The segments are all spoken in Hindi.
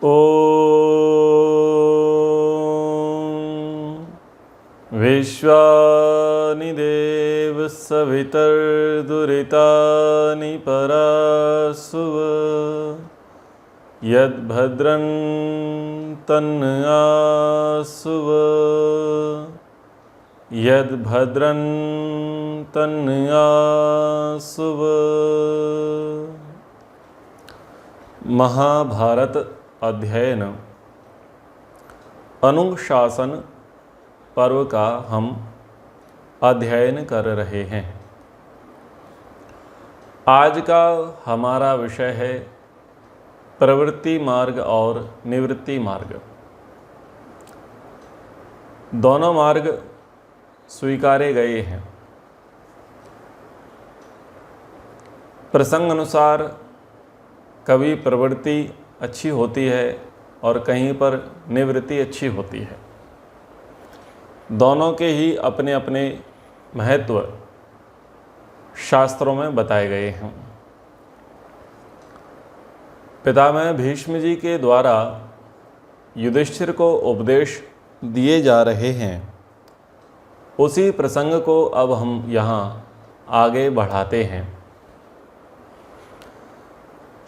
ॐ विश्वानि देव सवितर्दुरितानि परासुव यद्भद्रं तन्नआसुव यद्भद्रं तन्नआसुव। महाभारत अध्ययन अनुशासन पर्व का हम अध्ययन कर रहे हैं। आज का हमारा विषय है प्रवृत्ति मार्ग और निवृत्ति मार्ग। दोनों मार्ग स्वीकारे गए हैं। प्रसंग अनुसार कभी प्रवृत्ति अच्छी होती है और कहीं पर निवृत्ति अच्छी होती है। दोनों के ही अपने अपने महत्व शास्त्रों में बताए गए हैं। पितामह भीष्म जी के द्वारा युधिष्ठिर को उपदेश दिए जा रहे हैं। उसी प्रसंग को अब हम यहाँ आगे बढ़ाते हैं।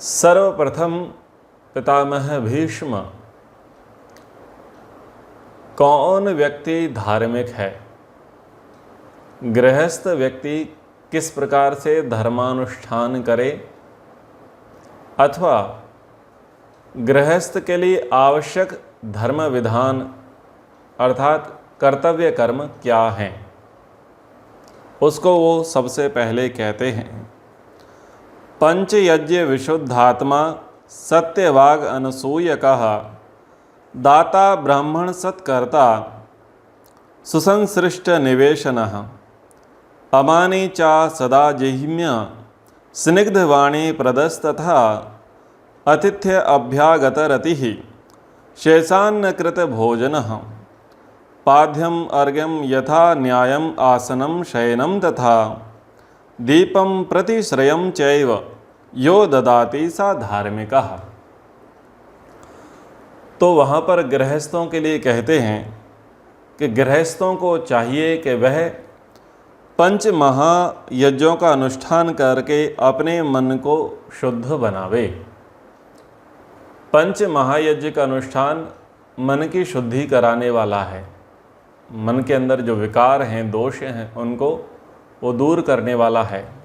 सर्वप्रथम पितामह भीष्म, कौन व्यक्ति धार्मिक है? गृहस्थ व्यक्ति किस प्रकार से धर्मानुष्ठान करे अथवा गृहस्थ के लिए आवश्यक धर्म विधान अर्थात कर्तव्य कर्म क्या हैं, उसको वो सबसे पहले कहते हैं। पंचयज्ञ विशुद्धात्मा सत्यवाग अनसूयकः दाता ब्राह्मण सत्कर्ता सुसंसृष्ट निवेशनः अमानी चा सदा जिह्म्य स्निग्धवाणी प्रदस्तथा अतिथ्य अभ्यागतरतिः शेषान्नकृत भोजनः पाद्यम अर्घ्यम यथा न्यायम आसनम शयनम तथा दीपम प्रतिश्रयम चैव यो ददाति सा धार्मिकः। तो वहाँ पर गृहस्थों के लिए कहते हैं कि गृहस्थों को चाहिए कि वह पंच महायज्ञों का अनुष्ठान करके अपने मन को शुद्ध बनावे। पंच महायज्ञ का अनुष्ठान मन की शुद्धि कराने वाला है। मन के अंदर जो विकार हैं, दोष हैं, उनको वो दूर करने वाला है।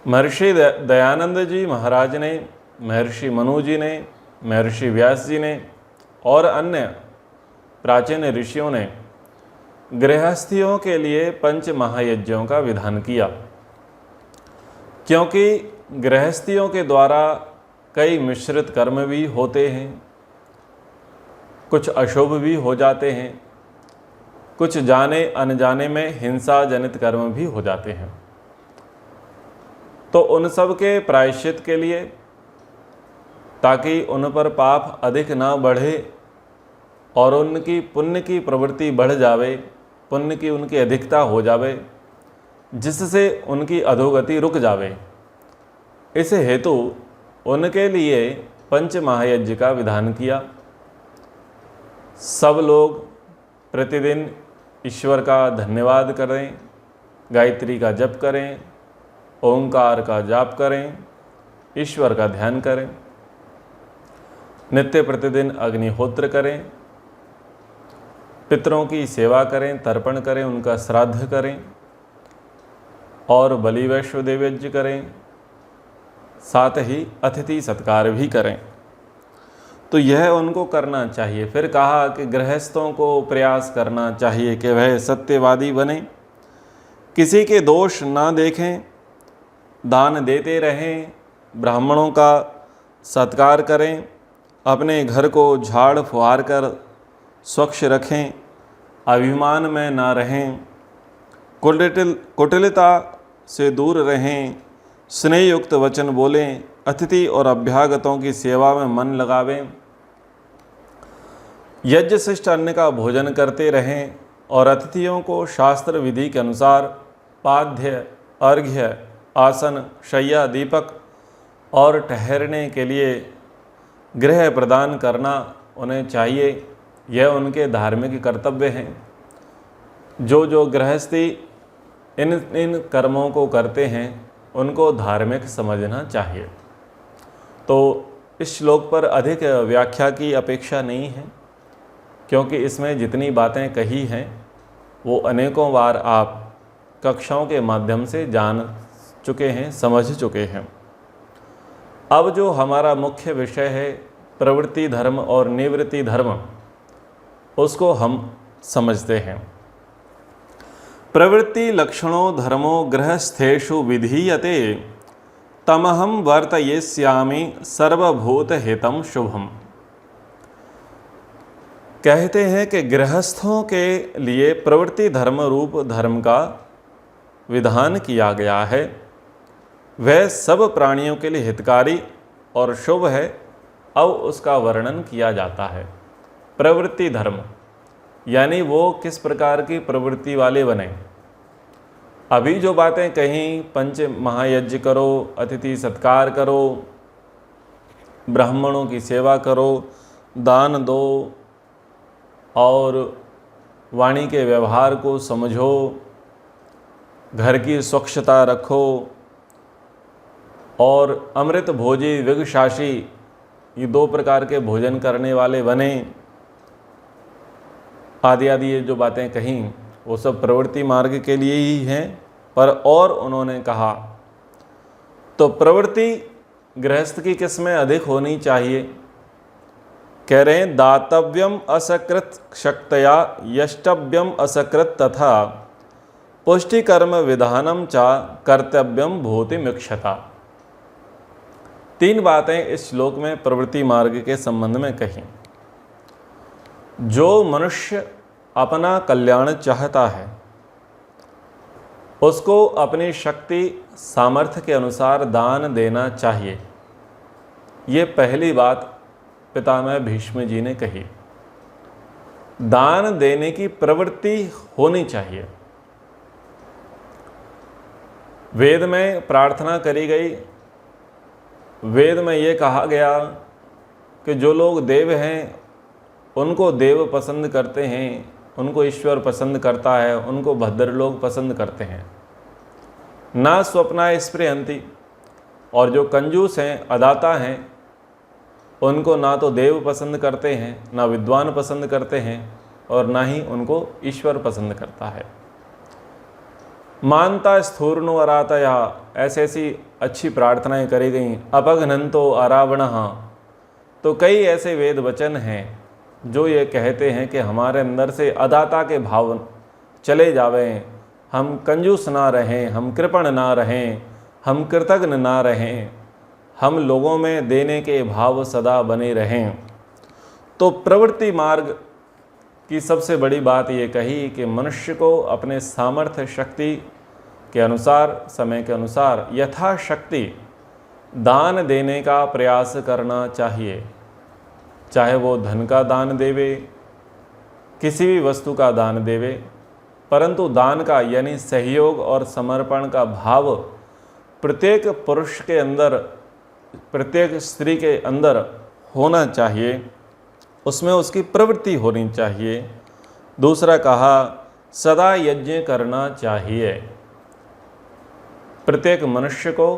महर्षि दयानंद जी महाराज ने, महर्षि मनु जी ने, महर्षि व्यास जी ने और अन्य प्राचीन ऋषियों ने गृहस्थियों के लिए पंच महायज्ञों का विधान किया, क्योंकि गृहस्थियों के द्वारा कई मिश्रित कर्म भी होते हैं, कुछ अशुभ भी हो जाते हैं, कुछ जाने अनजाने में हिंसा जनित कर्म भी हो जाते हैं। तो उन सब के प्रायश्चित के लिए, ताकि उन पर पाप अधिक ना बढ़े और उनकी पुण्य की प्रवृत्ति बढ़ जावे, पुण्य की उनकी अधिकता हो जावे, जिससे उनकी अधोगति रुक जावे, इस हेतु उनके लिए पंच महायज्ञ का विधान किया। सब लोग प्रतिदिन ईश्वर का धन्यवाद करें, गायत्री का जप करें, ओंकार का जाप करें, ईश्वर का ध्यान करें, नित्य प्रतिदिन अग्निहोत्र करें, पितरों की सेवा करें, तर्पण करें, उनका श्राद्ध करें और बलि वैश्वदेव यज्ञ करें, साथ ही अतिथि सत्कार भी करें। तो यह उनको करना चाहिए। फिर कहा कि गृहस्थों को प्रयास करना चाहिए कि वह सत्यवादी बने, किसी के दोष ना देखें, दान देते रहें, ब्राह्मणों का सत्कार करें, अपने घर को झाड़ फुहार कर स्वच्छ रखें, अभिमान में ना रहें, कुटिलता से दूर रहें, स्नेहयुक्त वचन बोलें, अतिथि और अभ्यागतों की सेवा में मन लगावें, यज्ञ शिष्ट अन्न का भोजन करते रहें और अतिथियों को शास्त्र विधि के अनुसार पाद्य, अर्घ्य, आसन, शय्या, दीपक और ठहरने के लिए गृह प्रदान करना उन्हें चाहिए, यह उनके धार्मिक कर्तव्य हैं। जो गृहस्थी इन कर्मों को करते हैं उनको धार्मिक समझना चाहिए। तो इस श्लोक पर अधिक व्याख्या की अपेक्षा नहीं है, क्योंकि इसमें जितनी बातें कही हैं वो अनेकों बार आप कक्षाओं के माध्यम से जान चुके हैं, समझ चुके हैं। अब जो हमारा मुख्य विषय है प्रवृत्ति धर्म और निवृत्ति धर्म, उसको हम समझते हैं। प्रवृत्ति लक्षणों धर्मो गृहस्थेषु विधीयते तमहं वर्तयिष्यामि सर्वभूत हितं शुभम। कहते हैं कि गृहस्थों के लिए प्रवृत्ति धर्म रूप धर्म का विधान किया गया है, वह सब प्राणियों के लिए हितकारी और शुभ है। अब उसका वर्णन किया जाता है। प्रवृत्ति धर्म यानी वो किस प्रकार की प्रवृत्ति वाले बने। अभी जो बातें कहीं, पंच महायज्ञ करो, अतिथि सत्कार करो, ब्राह्मणों की सेवा करो, दान दो और वाणी के व्यवहार को समझो, घर की स्वच्छता रखो और अमृत भोजी विगशासी, ये 2 प्रकार के भोजन करने वाले बने, आदि आदि ये जो बातें कहीं वो सब प्रवृत्ति मार्ग के लिए ही हैं। पर और उन्होंने कहा तो प्रवृत्ति गृहस्थ की किस में अधिक होनी चाहिए। कह रहे हैं दातव्यम असकृत शक्तया यष्टव्यम असकृत तथा पुष्टिकर्म विधानम चा कर्तव्यम भूतिमिक्षता। 3 बातें इस श्लोक में प्रवृत्ति मार्ग के संबंध में कही। जो मनुष्य अपना कल्याण चाहता है उसको अपनी शक्ति सामर्थ्य के अनुसार दान देना चाहिए। ये पहली बात पितामह भीष्म जी ने कही। दान देने की प्रवृत्ति होनी चाहिए। वेद में प्रार्थना करी गई, वेद में ये कहा गया कि जो लोग देव हैं उनको देव पसंद करते हैं, उनको ईश्वर पसंद करता है, उनको भद्र लोग पसंद करते हैं। ना स्वप्ना स्पृहंति, और जो कंजूस हैं, अदाता हैं, उनको ना तो देव पसंद करते हैं, ना विद्वान पसंद करते हैं और ना ही उनको ईश्वर पसंद करता है। मानता स्थूर्णो अरातया, ऐसी अच्छी प्रार्थनाएं करी गई। अपघ्नंतो अरावणः, तो कई ऐसे वेद वचन हैं जो ये कहते हैं कि हमारे अंदर से अदाता के भाव चले जावें, हम कंजूस ना रहें, हम कृपण ना रहें, हम कृतज्ञ ना रहें, हम लोगों में देने के भाव सदा बने रहें। तो प्रवृत्ति मार्ग की सबसे बड़ी बात ये कही कि मनुष्य को अपने सामर्थ्य शक्ति के अनुसार, समय के अनुसार यथाशक्ति दान देने का प्रयास करना चाहिए। चाहे वो धन का दान देवे, किसी भी वस्तु का दान देवे, परंतु दान का यानी सहयोग और समर्पण का भाव प्रत्येक पुरुष के अंदर, प्रत्येक स्त्री के अंदर होना चाहिए, उसमें उसकी प्रवृत्ति होनी चाहिए। दूसरा कहा सदा यज्ञ करना चाहिए। प्रत्येक मनुष्य को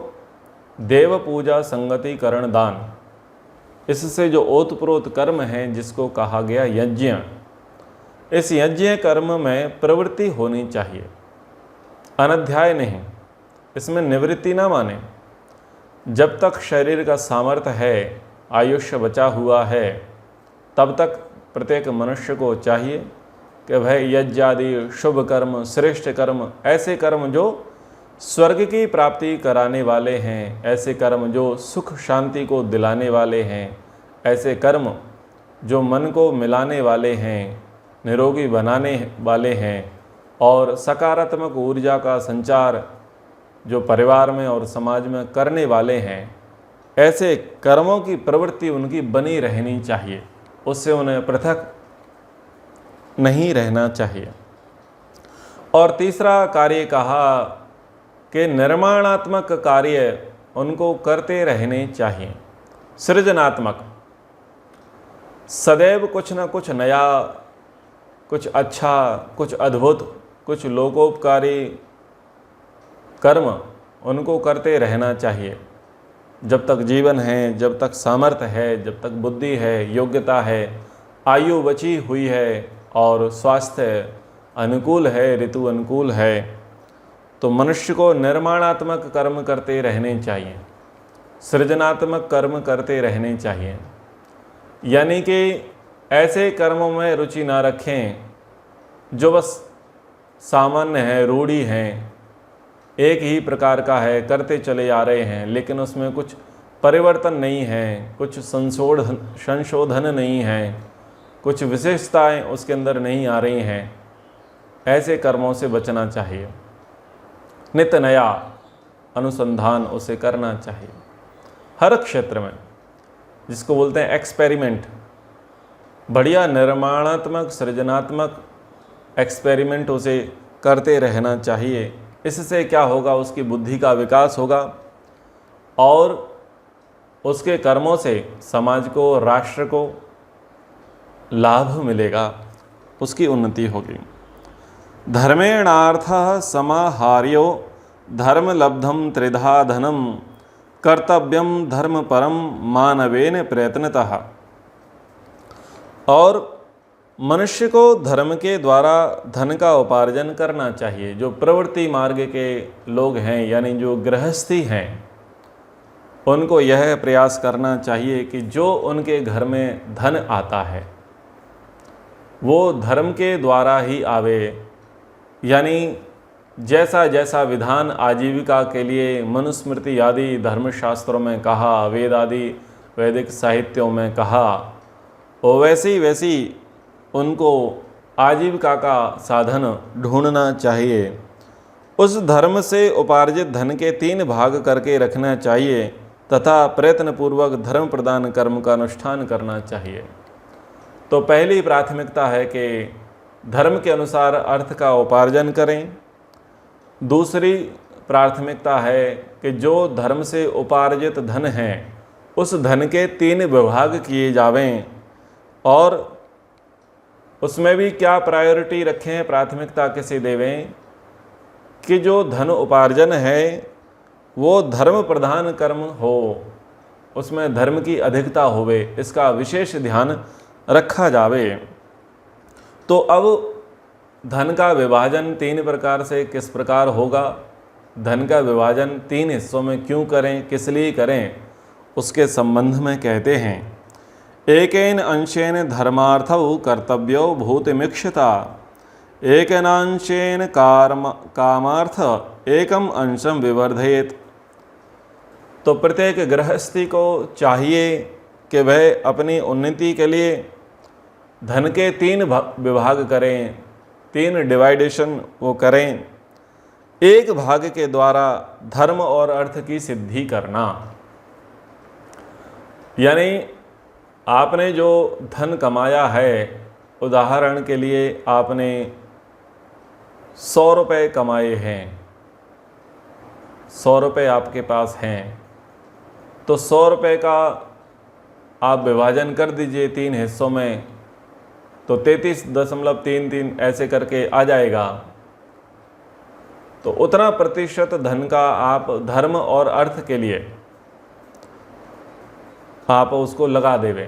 देव पूजा संगति करण दान, इससे जो ओतप्रोत कर्म है जिसको कहा गया यज्ञ, इस यज्ञ कर्म में प्रवृत्ति होनी चाहिए, अनध्याय नहीं। इसमें निवृत्ति ना माने। जब तक शरीर का सामर्थ्य है, आयुष्य बचा हुआ है, तब तक प्रत्येक मनुष्य को चाहिए कि वह यज्ञ आदि शुभ कर्म, श्रेष्ठ कर्म, ऐसे कर्म जो स्वर्ग की प्राप्ति कराने वाले हैं, ऐसे कर्म जो सुख शांति को दिलाने वाले हैं, ऐसे कर्म जो मन को मिलाने वाले हैं, निरोगी बनाने वाले हैं और सकारात्मक ऊर्जा का संचार जो परिवार में और समाज में करने वाले हैं, ऐसे कर्मों की प्रवृत्ति उनकी बनी रहनी चाहिए, उससे उन्हें पृथक नहीं रहना चाहिए। और तीसरा कार्य कहा कि निर्माणात्मक कार्य उनको करते रहने चाहिए, सृजनात्मक। सदैव कुछ न कुछ नया, कुछ अच्छा, कुछ अद्भुत, कुछ लोकोपकारी कर्म उनको करते रहना चाहिए। जब तक जीवन है, जब तक सामर्थ्य है, जब तक बुद्धि है, योग्यता है, आयु बची हुई है और स्वास्थ्य अनुकूल है, ऋतु अनुकूल है, तो मनुष्य को निर्माणात्मक कर्म करते रहने चाहिए, सृजनात्मक कर्म करते रहने चाहिए। यानी कि ऐसे कर्मों में रुचि ना रखें जो बस सामान्य है, रूढ़ी हैं, एक ही प्रकार का है, करते चले आ रहे हैं, लेकिन उसमें कुछ परिवर्तन नहीं है, कुछ संशोधन नहीं है, कुछ विशेषताएं उसके अंदर नहीं आ रही हैं। ऐसे कर्मों से बचना चाहिए। नित्य नया अनुसंधान उसे करना चाहिए हर क्षेत्र में, जिसको बोलते हैं एक्सपेरिमेंट। बढ़िया निर्माणात्मक, सृजनात्मक एक्सपेरिमेंट उसे करते रहना चाहिए। इससे क्या होगा, उसकी बुद्धि का विकास होगा और उसके कर्मों से समाज को, राष्ट्र को लाभ मिलेगा, उसकी उन्नति होगी। धर्मेणार्थः समाहार्यो धर्म लब्धम त्रिधा धनम कर्तव्यम धर्म परम मानवेन प्रयत्नतः। और मनुष्य को धर्म के द्वारा धन का उपार्जन करना चाहिए। जो प्रवृत्ति मार्ग के लोग हैं, यानी जो गृहस्थी हैं, उनको यह प्रयास करना चाहिए कि जो उनके घर में धन आता है वो धर्म के द्वारा ही आवे। यानी जैसा जैसा विधान आजीविका के लिए मनुस्मृति आदि धर्मशास्त्रों में कहा, वेद आदि वैदिक साहित्यों में कहा, वो वैसी वैसी उनको आजीविका का साधन ढूंढना चाहिए। उस धर्म से उपार्जित धन के 3 भाग करके रखना चाहिए तथा प्रयत्नपूर्वक धर्म प्रदान कर्म का अनुष्ठान करना चाहिए। तो पहली प्राथमिकता है कि धर्म के अनुसार अर्थ का उपार्जन करें। दूसरी प्राथमिकता है कि जो धर्म से उपार्जित धन है उस धन के 3 विभाग किए जावें, और उसमें भी क्या प्रायोरिटी रखें, प्राथमिकता किसे देवें कि जो धन उपार्जन है वो धर्म प्रधान कर्म हो, उसमें धर्म की अधिकता होवे, इसका विशेष ध्यान रखा जावे। तो अब धन का विभाजन 3 प्रकार से किस प्रकार होगा, धन का विभाजन 3 हिस्सों में क्यों करें, किस लिए करें, उसके संबंध में कहते हैं। एकेन अंशेन धर्मार्थौ कर्तव्यो भूतिमीक्षता एकेनांशेन कामार्थ एकम अंशम विवर्धयेत। तो प्रत्येक गृहस्थी को चाहिए कि वह अपनी उन्नति के लिए धन के 3 विभाग करें, 3 डिवाइडेशन वो करें। एक भाग के द्वारा धर्म और अर्थ की सिद्धि करना, यानी आपने जो धन कमाया है, उदाहरण के लिए आपने 100 रुपये कमाए हैं, 100 रुपये आपके पास हैं, तो 100 रुपये का आप विभाजन कर दीजिए 3 हिस्सों में, तो 33.33 ऐसे करके आ जाएगा। तो उतना प्रतिशत धन का आप धर्म और अर्थ के लिए आप उसको लगा देवे।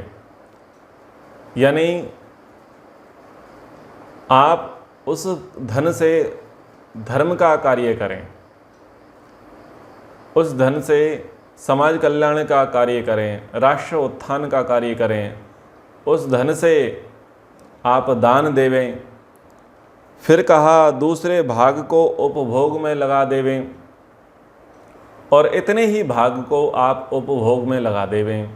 यानी आप उस धन से धर्म का कार्य करें, उस धन से समाज कल्याण का कार्य करें, राष्ट्र उत्थान का कार्य करें, उस धन से आप दान देवें। फिर कहा दूसरे भाग को उपभोग में लगा देवें और इतने ही भाग को आप उपभोग में लगा देवें।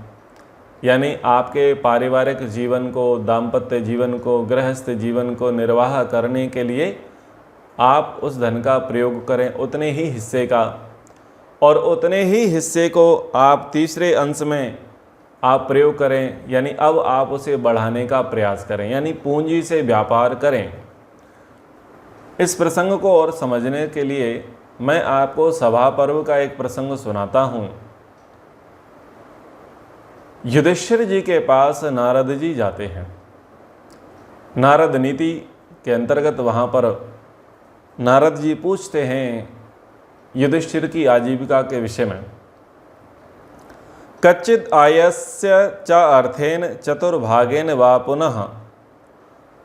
यानी आपके पारिवारिक जीवन को, दाम्पत्य जीवन को, गृहस्थ जीवन को निर्वाह करने के लिए आप उस धन का प्रयोग करें, उतने ही हिस्से का, और उतने ही हिस्से को आप तीसरे अंश में आप प्रयोग करें। यानी अब आप उसे बढ़ाने का प्रयास करें, यानी पूंजी से व्यापार करें। इस प्रसंग को और समझने के लिए मैं आपको सभा पर्व का एक प्रसंग सुनाता हूँ। युधिष्ठिर जी के पास नारद जी जाते हैं। नारद नीति के अंतर्गत वहाँ पर नारद जी पूछते हैं युधिष्ठिर की आजीविका के विषय में। कच्चिद आयस्य च अर्थेन चतुर्भागेन वा पुनः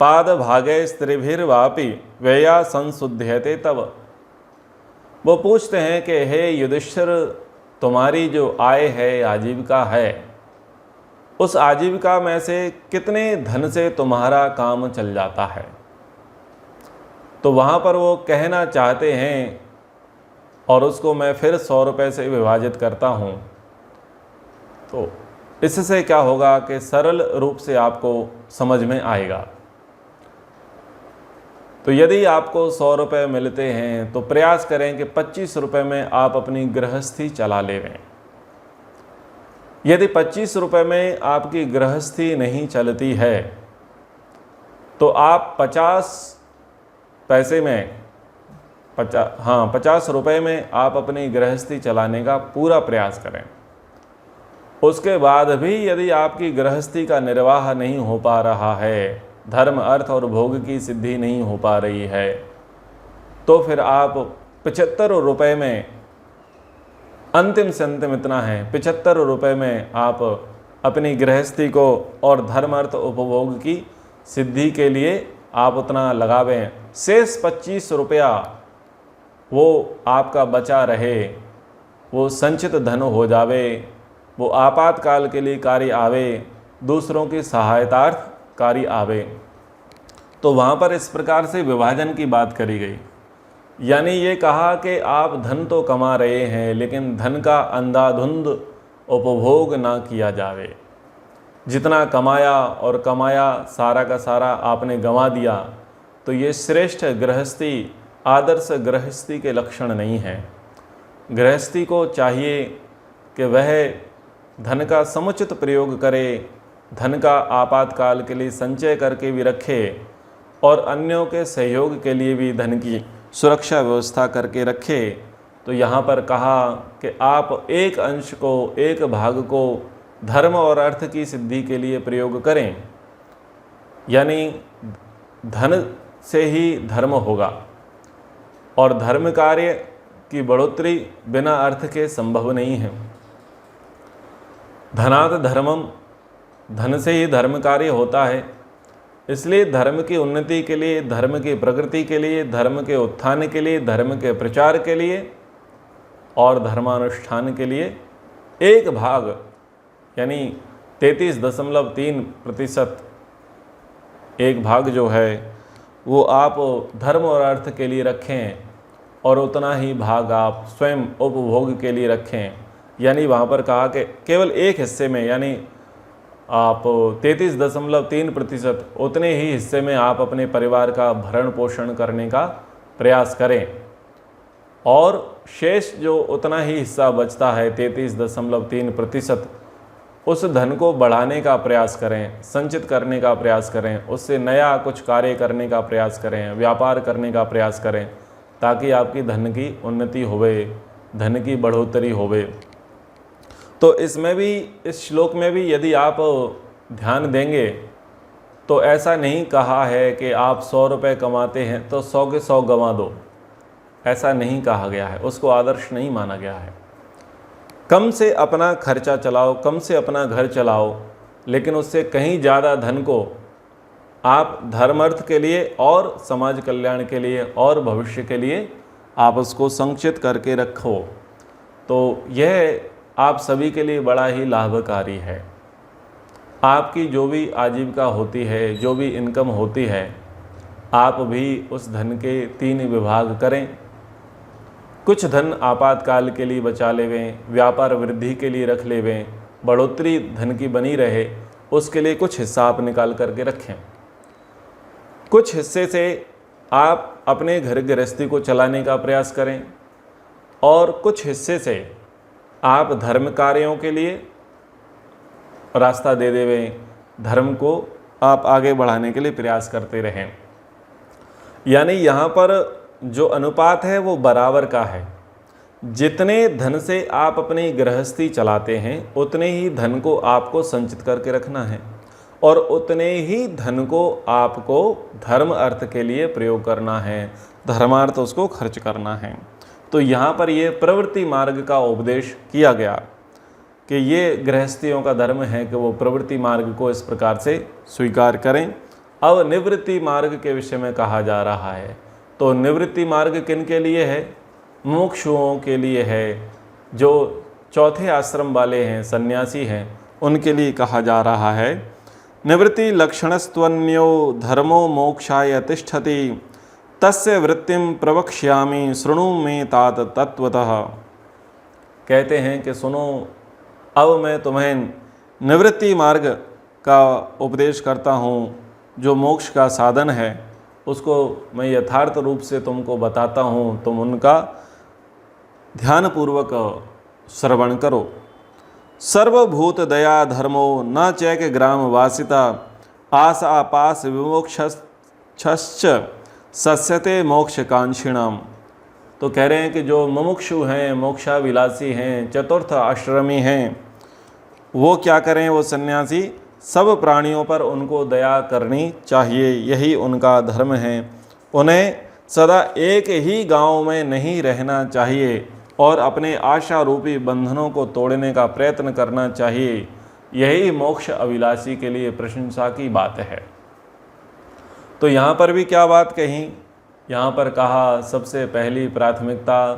पादभागे स्त्रीभिर्वापि व्यया संशुध्यते तब। वो पूछते हैं कि हे युधिष्ठिर, तुम्हारी जो आय है, आजीविका है, उस आजीविका में से कितने धन से तुम्हारा काम चल जाता है। तो वहाँ पर वो कहना चाहते हैं और उसको मैं फिर 100 रुपये से विभाजित करता हूँ। तो इससे क्या होगा कि सरल रूप से आपको समझ में आएगा। तो यदि आपको 100 रुपये मिलते हैं तो प्रयास करें कि 25 रुपये में आप अपनी गृहस्थी चला लें। यदि 25 रुपये में आपकी गृहस्थी नहीं चलती है तो आप 50 पैसे में 50 रुपये में आप अपनी गृहस्थी चलाने का पूरा प्रयास करें। उसके बाद भी यदि आपकी गृहस्थी का निर्वाह नहीं हो पा रहा है, धर्म अर्थ और भोग की सिद्धि नहीं हो पा रही है, तो फिर आप 75 रुपये में, अंतिम से अंतिम इतना है, 75 रुपये में आप अपनी गृहस्थी को और धर्म अर्थ उपभोग की सिद्धि के लिए आप उतना लगावें। शेष 25 रुपया वो आपका बचा रहे, वो संचित धन हो जावे, वो आपातकाल के लिए कार्य आवे, दूसरों की सहायतार्थ कार्य आवे। तो वहाँ पर इस प्रकार से विभाजन की बात करी गई। यानी ये कहा कि आप धन तो कमा रहे हैं लेकिन धन का अंधाधुंध उपभोग ना किया जावे। जितना कमाया और कमाया सारा का सारा आपने गंवा दिया, तो ये श्रेष्ठ गृहस्थी, आदर्श गृहस्थी के लक्षण नहीं है। गृहस्थी को चाहिए कि वह धन का समुचित प्रयोग करे, धन का आपातकाल के लिए संचय करके भी रखे और अन्यों के सहयोग के लिए भी धन की सुरक्षा व्यवस्था करके रखे। तो यहाँ पर कहा कि आप एक अंश को, एक भाग को धर्म और अर्थ की सिद्धि के लिए प्रयोग करें। यानी धन से ही धर्म होगा और धर्म कार्य की बढ़ोतरी बिना अर्थ के संभव नहीं है। धनात् धर्मम, धन से ही धर्म कार्य होता है। इसलिए धर्म की उन्नति के लिए, धर्म की प्रगति के लिए, धर्म के उत्थान के लिए, धर्म के प्रचार के लिए और धर्मानुष्ठान के लिए एक भाग यानी 33.3% एक भाग जो है वो आप धर्म और अर्थ के लिए रखें और उतना ही भाग आप स्वयं उपभोग के लिए रखें। यानी वहाँ पर कहा कि केवल एक हिस्से में, यानी आप 33.3% उतने ही हिस्से में आप अपने परिवार का भरण पोषण करने का प्रयास करें और शेष जो उतना ही हिस्सा बचता है 33.3%, उस धन को बढ़ाने का प्रयास करें, संचित करने का प्रयास करें, उससे नया कुछ कार्य करने का प्रयास करें, व्यापार करने का प्रयास करें, ताकि आपकी धन की उन्नति होवे, धन की बढ़ोतरी होवे। तो इसमें भी, इस श्लोक में भी यदि आप ध्यान देंगे तो ऐसा नहीं कहा है कि आप 100 रुपये कमाते हैं तो 100 के 100 गंवा दो, ऐसा नहीं कहा गया है, उसको आदर्श नहीं माना गया है। कम से अपना खर्चा चलाओ, कम से अपना घर चलाओ, लेकिन उससे कहीं ज़्यादा धन को आप धर्मार्थ के लिए और समाज कल्याण के लिए और भविष्य के लिए आप उसको संचित करके रखो। तो यह आप सभी के लिए बड़ा ही लाभकारी है। आपकी जो भी आजीविका होती है, जो भी इनकम होती है, आप भी उस धन के 3 विभाग करें। कुछ धन आपातकाल के लिए बचा लेवें, व्यापार वृद्धि के लिए रख लेवें, बढ़ोतरी धन की बनी रहे, उसके लिए कुछ हिस्सा आप निकाल करके रखें। कुछ हिस्से से आप अपने घर गृहस्थी को चलाने का प्रयास करें और कुछ हिस्से से आप धर्म कार्यों के लिए रास्ता दे देवें, धर्म को आप आगे बढ़ाने के लिए प्रयास करते रहें। यानी यहाँ पर जो अनुपात है वो बराबर का है। जितने धन से आप अपनी गृहस्थी चलाते हैं उतने ही धन को आपको संचित करके रखना है और उतने ही धन को आपको धर्म अर्थ के लिए प्रयोग करना है, धर्मार्थ उसको खर्च करना है। तो यहाँ पर ये प्रवृत्ति मार्ग का उपदेश किया गया कि ये गृहस्थियों का धर्म है कि वो प्रवृत्ति मार्ग को इस प्रकार से स्वीकार करें। अब निवृत्ति मार्ग के विषय में कहा जा रहा है। तो निवृत्ति मार्ग किन के लिए है? मुमुक्षुओं के लिए है, जो चौथे आश्रम वाले हैं, सन्यासी हैं, उनके लिए कहा जा रहा है। निवृत्ति लक्षणस्त्वन्यो धर्मो मोक्षाय तिष्ठति तस्य वृत्तिम प्रवक्ष्यामि शृणु मे तात तत्वतः। कहते हैं कि सुनो, अब मैं तुम्हें निवृत्ति मार्ग का उपदेश करता हूँ, जो मोक्ष का साधन है उसको मैं यथार्थ रूप से तुमको बताता हूँ, तुम उनका ध्यानपूर्वक श्रवण करो। सर्वभूत दया धर्मो न चैक ग्राम वासिता आस आपास विमोक्षश्च सस्यते मोक्ष कांक्षिणाम। तो कह रहे हैं कि जो मुमुक्षु हैं, मोक्षाविलासी हैं, चतुर्थ आश्रमी हैं, वो क्या करें? वो सन्यासी सब प्राणियों पर उनको दया करनी चाहिए, यही उनका धर्म है। उन्हें सदा एक ही गांव में नहीं रहना चाहिए और अपने आशा रूपी बंधनों को तोड़ने का प्रयत्न करना चाहिए। यही मोक्ष अभिलाषी के लिए प्रशंसा की बात है। तो यहाँ पर भी क्या बात कही? यहाँ पर कहा सबसे पहली प्राथमिकता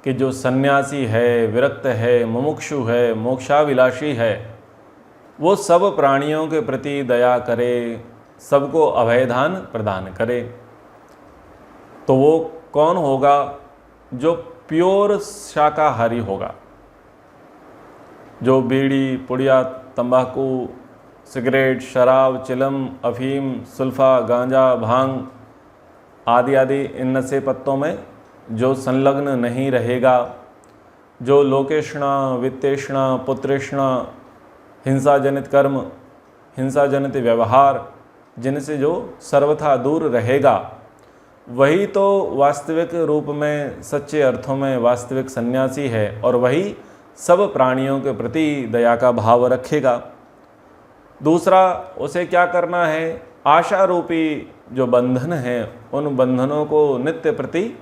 कि जो सन्यासी है, विरक्त है, मुमुक्षु है, मोक्षाभिलाषी है, वो सब प्राणियों के प्रति दया करे, सबको अभयदान प्रदान करे। तो वो कौन होगा? जो प्योर शाकाहारी होगा, जो बीड़ी, पुड़िया, तंबाकू, सिगरेट, शराब, चिलम, अफीम, सुल्फा, गांजा, भांग आदि आदि इन नशे पत्तों में जो संलग्न नहीं रहेगा, जो लोकेशणा, वित्तेषणा, पुत्रेषणा, हिंसा जनित कर्म, हिंसा जनित व्यवहार, जिनसे जो सर्वथा दूर रहेगा, वही तो वास्तविक रूप में, सच्चे अर्थों में वास्तविक सन्यासी है और वही सब प्राणियों के प्रति दया का भाव रखेगा। दूसरा, उसे क्या करना है? आशा रूपी जो बंधन हैं, उन बंधनों को नित्य प्रति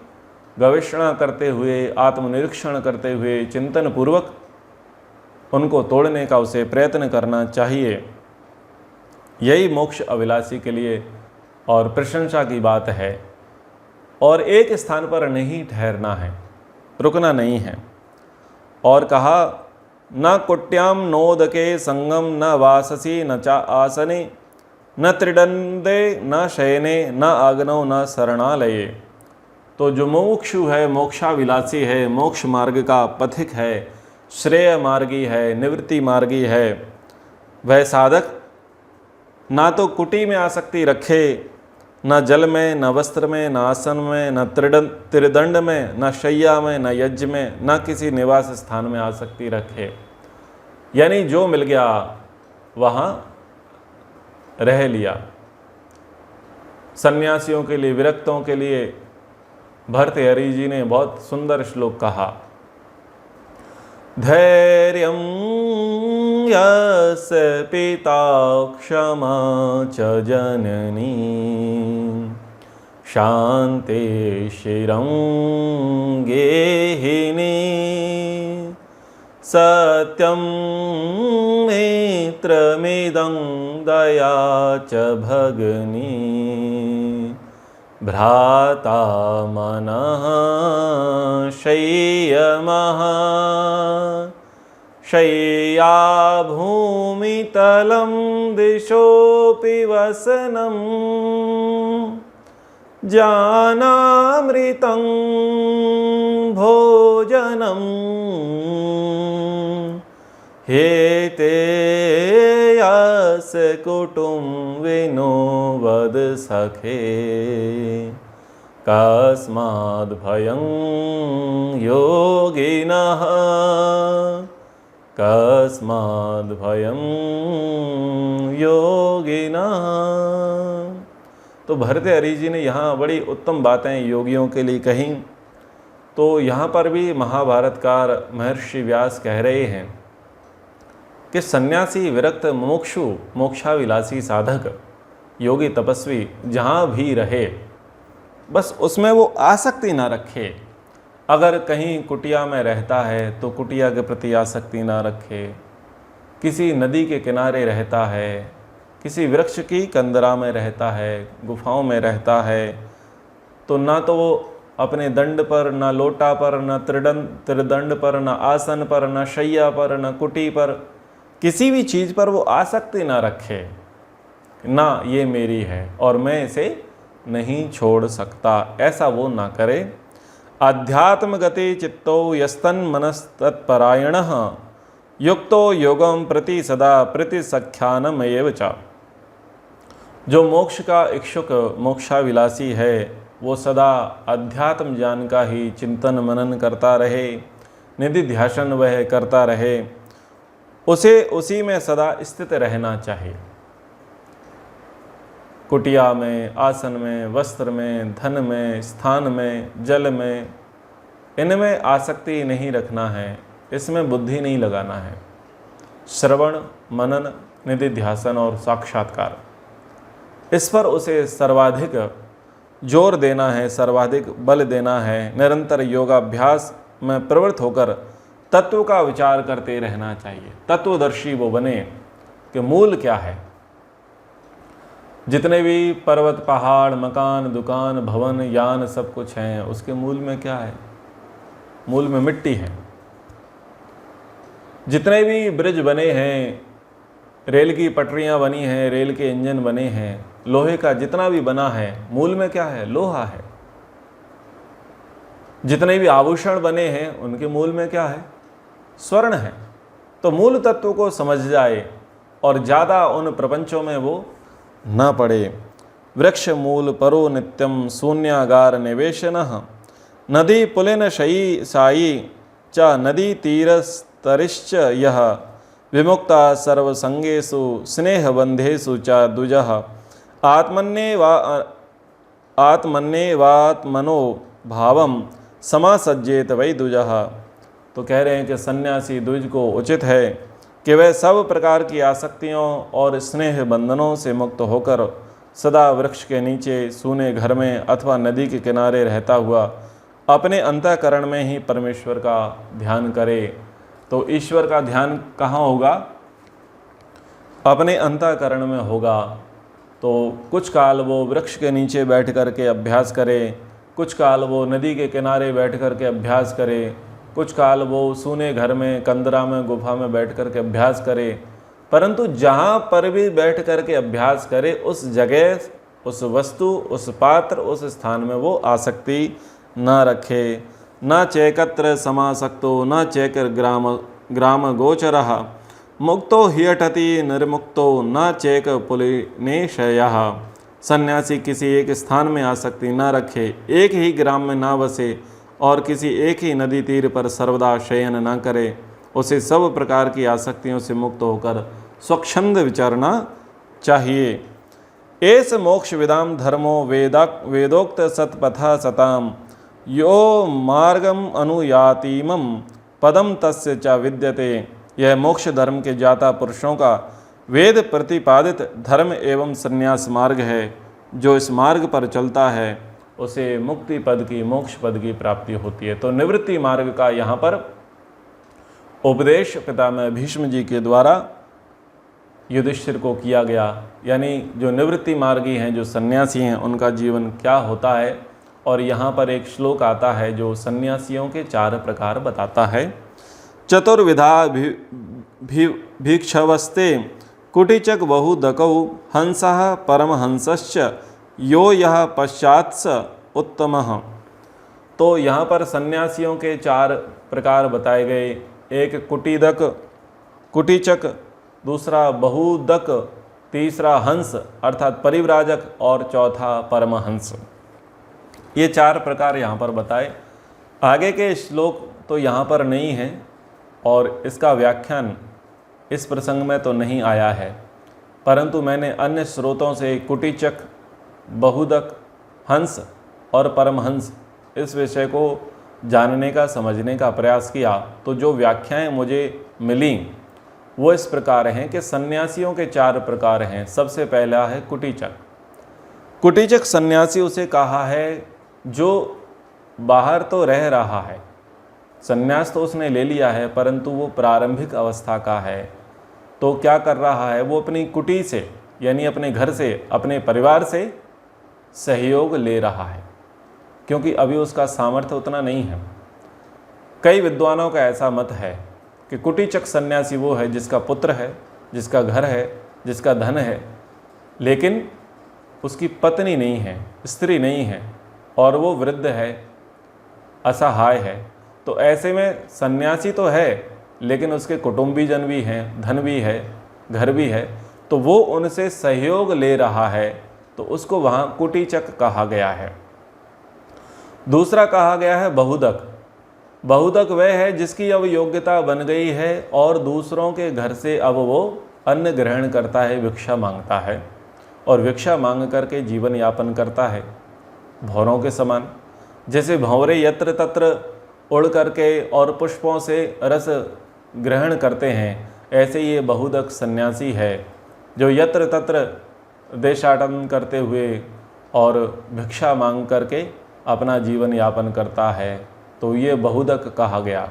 गवेषणा करते हुए, आत्मनिरीक्षण करते हुए, चिंतन पूर्वक उनको तोड़ने का उसे प्रयत्न करना चाहिए। यही मोक्ष अभिलाषी के लिए और प्रशंसा की बात है। और एक स्थान पर नहीं ठहरना है, रुकना नहीं है। और कहा न कुट्याम नोदके संगम न वाससी न चा आसने न त्रिदंडे न शयने न आग्नौ न शरणालये। तो जो मुमुक्षु है, मोक्षाभिलाषी है, मोक्ष मार्ग का पथिक है, श्रेय मार्गी है, निवृत्ति मार्गी है, वह साधक ना तो कुटी में आसक्ति रखे, न जल में, न वस्त्र में, न आसन में, न त्रिदंड में, न शैया में, न यज्ञ में, न किसी निवास स्थान में आसक्ति रखे। यानी जो मिल गया वहाँ रह लिया। सन्यासियों के लिए, विरक्तों के लिए भर्तृहरि जी ने बहुत सुंदर श्लोक कहा। धैर्यं यस्य पिता क्षमा च जननी शान्ति शिरं गेहिनी सत्यं मित्रमिदं दया च भगिनी भ्राता मनः शय्यमः शय्या भूमितलं दिशोऽपि वसनं जानामृतं भोजनं हेते यस्य कुटुम्बिनो वद सखे कस्माद् भयं योगिनः कस्माद् भयं योगिनः। तो भर्तृहरि जी ने यहाँ बड़ी उत्तम बातें योगियों के लिए कहीं। तो यहाँ पर भी महाभारतकार महर्षि व्यास कह रहे हैं कि सन्यासी, विरक्त, मुमुक्षु, मोक्षाविलासी साधक, योगी, तपस्वी जहाँ भी रहे बस उसमें वो आसक्ति ना रखे। अगर कहीं कुटिया में रहता है तो कुटिया के प्रति आसक्ति ना रखे, किसी नदी के किनारे रहता है, किसी वृक्ष की कंदरा में रहता है, गुफाओं में रहता है, तो ना तो वो अपने दंड पर, ना लोटा पर, ना त्रिदंड पर, ना आसन पर, ना शैया पर, ना कुटी पर, किसी भी चीज़ पर वो आसक्ति ना रखे, ना ये मेरी है और मैं इसे नहीं छोड़ सकता, ऐसा वो ना करे। आध्यात्म गति चित्तो यस्तन मनस्तत्परायणः युक्तो योगम प्रति सदा प्रतिसख्यानमयेव च। जो मोक्ष का इच्छुक, मोक्षाविलासी है, वो सदा अध्यात्म ज्ञान का ही चिंतन मनन करता रहे, निधि ध्यान वह करता रहे, उसे उसी में सदा स्थित रहना चाहिए। कुटिया में, आसन में, वस्त्र में, धन में, स्थान में, जल में, इनमें आसक्ति नहीं रखना है, इसमें बुद्धि नहीं लगाना है। श्रवण, मनन, निधि ध्यान और साक्षात्कार, इस पर उसे सर्वाधिक जोर देना है, सर्वाधिक बल देना है। निरंतर योगाभ्यास में प्रवृत्त होकर तत्व का विचार करते रहना चाहिए। तत्वदर्शी वो बने कि मूल क्या है। जितने भी पर्वत, पहाड़, मकान, दुकान, भवन, यान सब कुछ हैं, उसके मूल में क्या है? मूल में मिट्टी है। जितने भी ब्रिज बने हैं, रेल की पटरियां बनी हैं, रेल के इंजन बने हैं, लोहे का जितना भी बना है, मूल में क्या है? लोहा है। जितने भी आभूषण बने हैं, उनके मूल में क्या है? स्वर्ण है। तो मूल तत्व को समझ जाए और ज़्यादा उन प्रपंचों में वो न पड़े। वृक्ष मूल परो नित्यम शून्यागार निवेशनः नदी पुलिन शयी साई च नदी तीरस्तरिश्च यः विमुक्ता सर्वसंगेषु स्नेहबंधेषु च द्विजः आत्मन्येवात्मनो भावम समासज्जेत वै द्विजः। तो कह रहे हैं कि सन्यासी द्विज को उचित है कि वह सब प्रकार की आसक्तियों और स्नेह बंधनों से मुक्त होकर सदा वृक्ष के नीचे, सूने घर में अथवा नदी के किनारे रहता हुआ अपने अंतःकरण में ही परमेश्वर का ध्यान करे। तो ईश्वर का ध्यान कहाँ होगा? अपने अंतःकरण में होगा। तो कुछ काल वो वृक्ष के नीचे बैठ कर के अभ्यास करे, कुछ काल वो नदी के किनारे बैठ कर के अभ्यास करे, कुछ काल वो सूने घर में, कंदरा में, गुफा में बैठ कर के अभ्यास करे। परंतु जहाँ पर भी बैठ कर के अभ्यास करे, उस जगह, उस वस्तु, उस पात्र, उस स्थान में वो आसक्ति न रखे। न चैकत्र समासक्तो न चैकर ग्राम गोचरः मुक्तो हियठति निर्मुक्तो न चैक पुलिनेशयः। सन्यासी किसी एक स्थान में आसक्ति न रखे, एक ही ग्राम में ना बसे और किसी एक ही नदी तीर पर सर्वदा शयन न करे। उसे सब प्रकार की आसक्तियों से मुक्त होकर स्वच्छंद विचरना चाहिए। एस मोक्ष विदाम धर्मो वेदोक्त सतपथा सताम यो मार्गम अनुयातिमम पदम तस्य च विद्यते। यह मोक्ष धर्म के जाता पुरुषों का वेद प्रतिपादित धर्म एवं संन्यास मार्ग है। जो इस मार्ग पर चलता है उसे मुक्ति पद की, मोक्ष पद की प्राप्ति होती है। तो निवृत्ति मार्ग का यहाँ पर उपदेश पितामह भीष्म जी के द्वारा युधिष्ठिर को किया गया। यानी जो निवृत्ति मार्गी हैं, जो सन्यासी हैं, उनका जीवन क्या होता है। और यहाँ पर एक श्लोक आता है जो सन्यासियों के 4 प्रकार बताता है। चतुर्विधा भिक्षवस्ते कुटिचक बहुदकौ हंसः परमहंसश्च यो यः पश्चात्स उत्तमः। तो यहाँ पर सन्यासियों के 4 प्रकार बताए गए। एक कुटीदक, कुटीचक, दूसरा बहुदक, तीसरा हंस अर्थात परिव्राजक और चौथा परमहंस। ये 4 प्रकार यहाँ पर बताए। आगे के श्लोक तो यहाँ पर नहीं है और इसका व्याख्यान इस प्रसंग में तो नहीं आया है, परंतु मैंने अन्य स्रोतों से कुटीचक, बहुदक, हंस और परमहंस इस विषय को जानने का, समझने का प्रयास किया तो जो व्याख्याएं मुझे मिली वो इस प्रकार हैं कि सन्यासियों के 4 प्रकार हैं। सबसे पहला है कुटीचक। कुटीचक सन्यासी उसे कहा है जो बाहर तो रह रहा है, सन्यास तो उसने ले लिया है, परंतु वो प्रारंभिक अवस्था का है। तो क्या कर रहा है, वो अपनी कुटी से यानी अपने घर से, अपने परिवार से सहयोग ले रहा है, क्योंकि अभी उसका सामर्थ्य उतना नहीं है। कई विद्वानों का ऐसा मत है कि कुटीचक सन्यासी वो है जिसका पुत्र है, जिसका घर है, जिसका धन है, लेकिन उसकी पत्नी नहीं है, स्त्री नहीं है और वो वृद्ध है, असहाय है। तो ऐसे में सन्यासी तो है लेकिन उसके कुटुंबीजन भी हैं, धन भी है, घर भी है, तो वो उनसे सहयोग ले रहा है, तो उसको वहाँ कुटीचक कहा गया है। दूसरा कहा गया है बहुदक। बहुदक वह है जिसकी अब योग्यता बन गई है और दूसरों के घर से अब वो अन्न ग्रहण करता है, भिक्षा मांगता है और भिक्षा मांग करके जीवन यापन करता है, भौरों के समान। जैसे भंवरे यत्र तत्र उड़ करके और पुष्पों से रस ग्रहण करते हैं, ऐसे ये बहुदक सन्यासी है जो यत्र तत्र देशाटन करते हुए और भिक्षा मांग करके अपना जीवन यापन करता है, तो ये बहुदक कहा गया।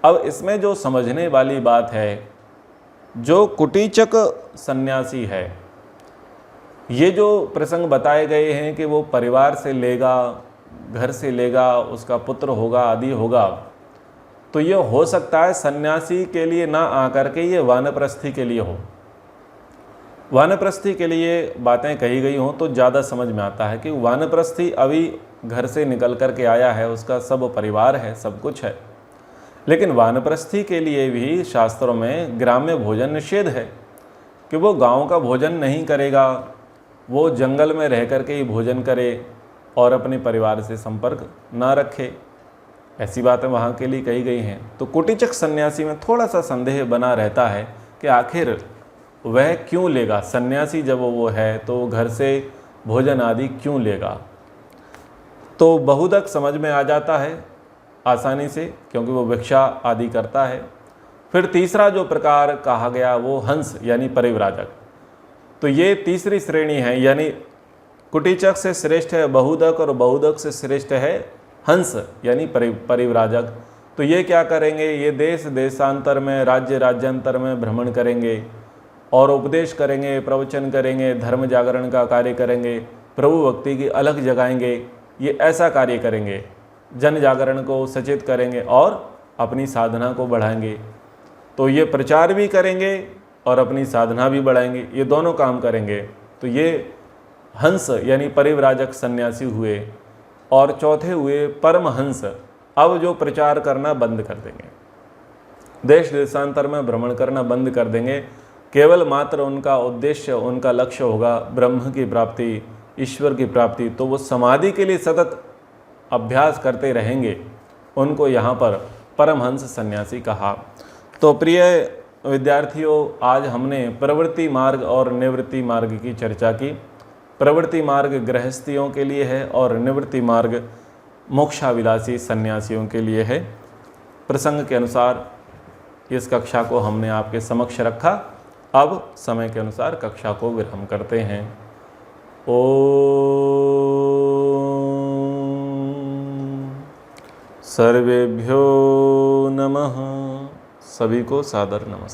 अब इसमें जो समझने वाली बात है, जो कुटीचक सन्यासी है, ये जो प्रसंग बताए गए हैं कि वो परिवार से लेगा, घर से लेगा, उसका पुत्र होगा, आदि होगा, तो ये हो सकता है सन्यासी के लिए ना आकर के ये वानप्रस्थी के लिए हो। वानप्रस्थी के लिए बातें कही गई हों तो ज़्यादा समझ में आता है कि वानप्रस्थी अभी घर से निकल कर के आया है, उसका सब परिवार है, सब कुछ है, लेकिन वानप्रस्थी के लिए भी शास्त्रों में ग्राम्य भोजन निषेध है कि वो गांव का भोजन नहीं करेगा, वो जंगल में रह कर के ही भोजन करे और अपने परिवार से संपर्क ना रखे। ऐसी बातें वहाँ के लिए कही गई हैं। तो कुटीचक सन्यासी में थोड़ा सा संदेह बना रहता है कि आखिर वह क्यों लेगा, सन्यासी जब वो है तो घर से भोजन आदि क्यों लेगा। तो बहुदक समझ में आ जाता है आसानी से, क्योंकि वो भिक्षा आदि करता है। फिर तीसरा जो प्रकार कहा गया वो हंस यानी परिव्राजक। तो ये तीसरी श्रेणी है, यानी कुटीचक से श्रेष्ठ है बहुदक और बहुदक से श्रेष्ठ है हंस यानी परिव्राजक। तो ये क्या करेंगे, ये देश देशांतर में, राज्य राज्यांतर में भ्रमण करेंगे और उपदेश करेंगे, प्रवचन करेंगे, धर्म जागरण का कार्य करेंगे, प्रभु भक्ति की अलख जगाएंगे, ये ऐसा कार्य करेंगे, जन जागरण को सचेत करेंगे और अपनी साधना को बढ़ाएंगे। तो ये प्रचार भी करेंगे और अपनी साधना भी बढ़ाएंगे, ये दोनों काम करेंगे। तो ये हंस यानी परिव्राजक सन्यासी हुए। और चौथे हुए परमहंस। अब जो प्रचार करना बंद कर देंगे, देश देशांतर में भ्रमण करना बंद कर देंगे, केवल मात्र उनका उद्देश्य, उनका लक्ष्य होगा ब्रह्म की प्राप्ति, ईश्वर की प्राप्ति। तो वो समाधि के लिए सतत अभ्यास करते रहेंगे, उनको यहाँ पर परमहंस सन्यासी कहा। तो प्रिय विद्यार्थियों, आज हमने प्रवृत्ति मार्ग और निवृत्ति मार्ग की चर्चा की। प्रवृत्ति मार्ग गृहस्थियों के लिए है और निवृत्ति मार्ग मोक्षाभिलाषी सन्यासियों के लिए है। प्रसंग के अनुसार इस कक्षा को हमने आपके समक्ष रखा। अब समय के अनुसार कक्षा को विराम करते हैं। ओम सर्वेभ्यो नमः। सभी को सादर नमस्ते।